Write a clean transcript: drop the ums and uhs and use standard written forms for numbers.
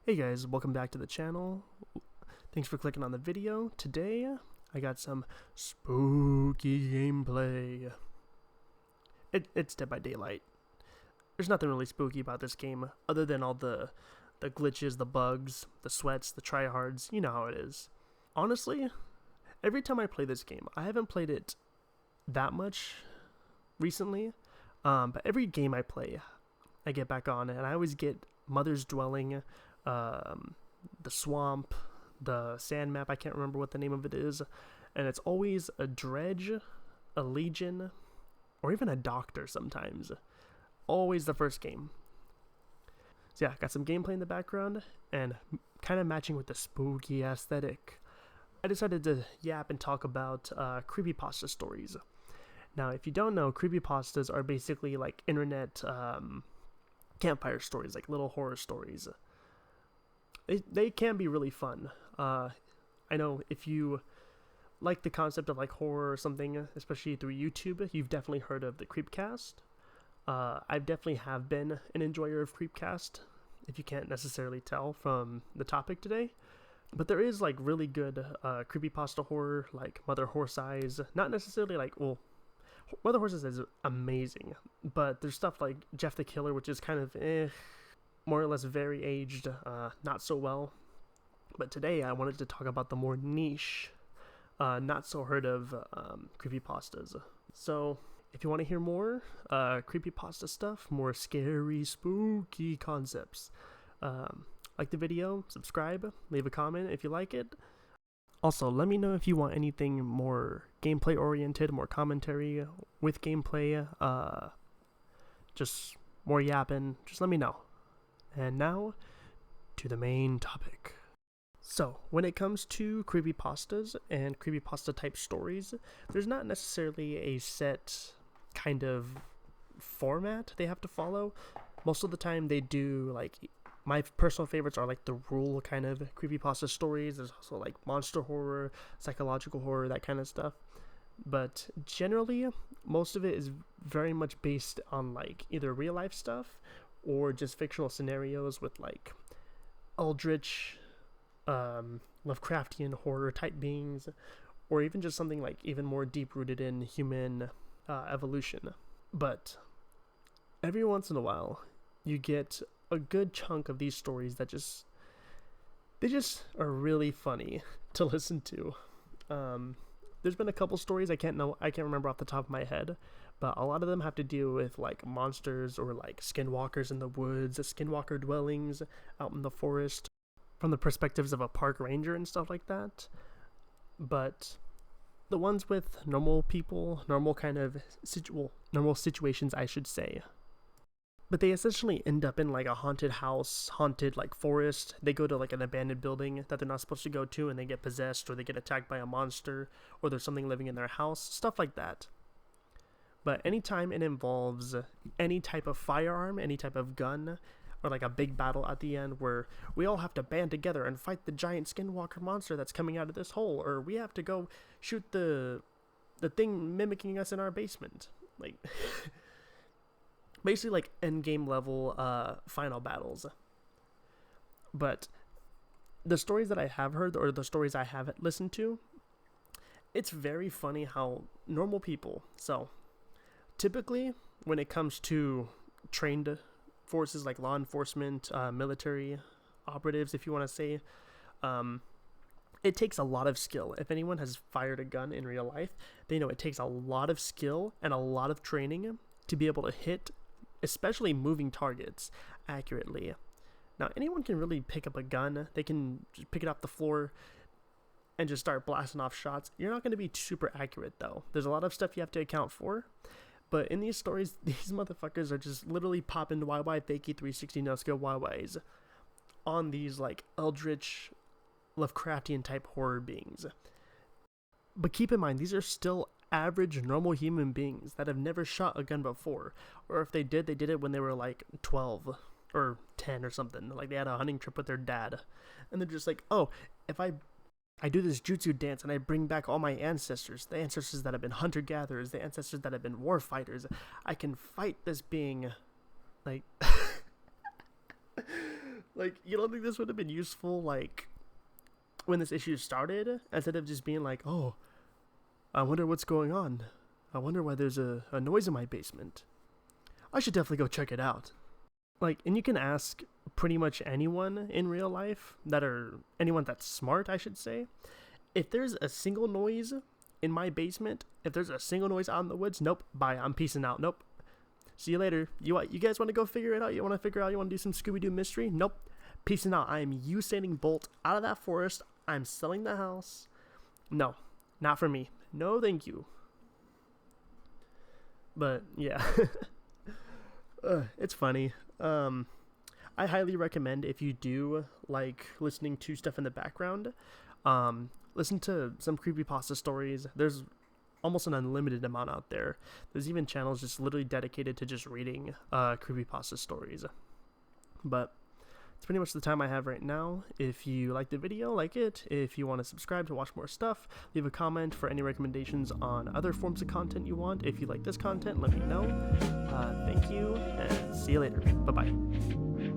Hey guys, welcome back to the channel. Thanks for clicking on the video. Today, I got some spooky gameplay. It's Dead by Daylight. There's nothing really spooky about this game, other than all the glitches, the bugs, the sweats, the tryhards. You know how it is. Honestly, every time I play this game, I haven't played it that much recently, but every game I play, I get back on, and I always get Mother's Dwelling, the swamp, the sand map, I can't remember what the name of it is, and it's always a dredge, a legion, or even a doctor sometimes. Always the first game. So yeah, got some gameplay in the background, and kind of matching with the spooky aesthetic, I decided to yap and talk about creepypasta stories. Now, if you don't know, creepypastas are basically like internet campfire stories, like little horror stories. They can be really fun. I know if you like the concept of like horror or something, especially through YouTube, you've definitely heard of the Creepcast. I definitely have been an enjoyer of Creepcast, if you can't necessarily tell from the topic today. But there is like really good creepypasta horror, like Mother Horse Eyes. Not necessarily like, well, Mother Horse Eyes is amazing, but there's stuff like Jeff the Killer, which is kind of more or less very aged, not so well. But today I wanted to talk about the more niche, not so heard of creepypastas. So if you want to hear more creepypasta stuff, more scary, spooky concepts, like the video, subscribe, leave a comment if you like it. Also, let me know if you want anything more gameplay oriented, more commentary with gameplay, just more yapping, just let me know. And now, to the main topic. So, when it comes to creepypastas and creepypasta type stories, there's not necessarily a set kind of format they have to follow. Most of the time they do, like, my personal favorites are like the rule kind of creepypasta stories. There's also like monster horror, psychological horror, that kind of stuff. But generally, most of it is very much based on like either real life stuff or just fictional scenarios with like eldritch, Lovecraftian horror type beings, or even just something like even more deep rooted in human evolution. But every once in a while, you get a good chunk of these stories that they just are really funny to listen to. There's been a couple stories I can't remember off the top of my head, but a lot of them have to do with like monsters or like skinwalkers in the woods, skinwalker dwellings out in the forest, from the perspectives of a park ranger and stuff like that. But the ones with normal people, normal kind of normal situations, I should say. But they essentially end up in like a haunted house, haunted like forest. They go to like an abandoned building that they're not supposed to go to, and they get possessed, or they get attacked by a monster, or there's something living in their house, stuff like that. But anytime it involves any type of firearm, any type of gun, or like a big battle at the end where we all have to band together and fight the giant skinwalker monster that's coming out of this hole, or we have to go shoot the thing mimicking us in our basement, like basically like end game level final battles. But the stories that I have heard, or the stories I have listened to, it's very funny how normal people, so typically when it comes to trained forces like law enforcement, military operatives, if you want to say, it takes a lot of skill. If anyone has fired a gun in real life, they know it takes a lot of skill and a lot of training to be able to hit, especially moving targets, accurately. Now, anyone can really pick up a gun. They can just pick it off the floor and just start blasting off shots. You're not going to be super accurate, though. There's a lot of stuff you have to account for. But in these stories, these motherfuckers are just literally popping YY fakey 360 no scope YYs on these like eldritch, Lovecraftian type horror beings. But keep in mind, these are still average, normal human beings that have never shot a gun before. Or if they did it when they were like 12 or 10 or something. Like they had a hunting trip with their dad. And they're just like, oh, if I do this jutsu dance and I bring back all my ancestors, the ancestors that have been hunter-gatherers, the ancestors that have been war fighters, I can fight this being, like, Like, you don't think this would have been useful, like, when this issue started, instead of just being like, oh, I wonder what's going on. I wonder why there's a noise in my basement. I should definitely go check it out. Like, and you can ask pretty much anyone in real life anyone that's smart, I should say. If there's a single noise in my basement, if there's a single noise out in the woods, nope, bye, I'm peacing out, nope. See you later. You guys want to go figure it out? You want to do some Scooby-Doo mystery? Nope. Peacing out. I am Usain Bolt out of that forest. I'm selling the house. No, not for me. No, thank you. But, yeah. It's funny. I highly recommend, if you do like listening to stuff in the background, listen to some creepypasta stories. There's almost an unlimited amount out there. There's even channels just literally dedicated to just reading creepypasta stories. But it's pretty much the time I have right now. If you like the video, like it. If you want to subscribe to watch more stuff, leave a comment for any recommendations on other forms of content you want. If you like this content, let me know. Thank you, and see you later. Bye-bye.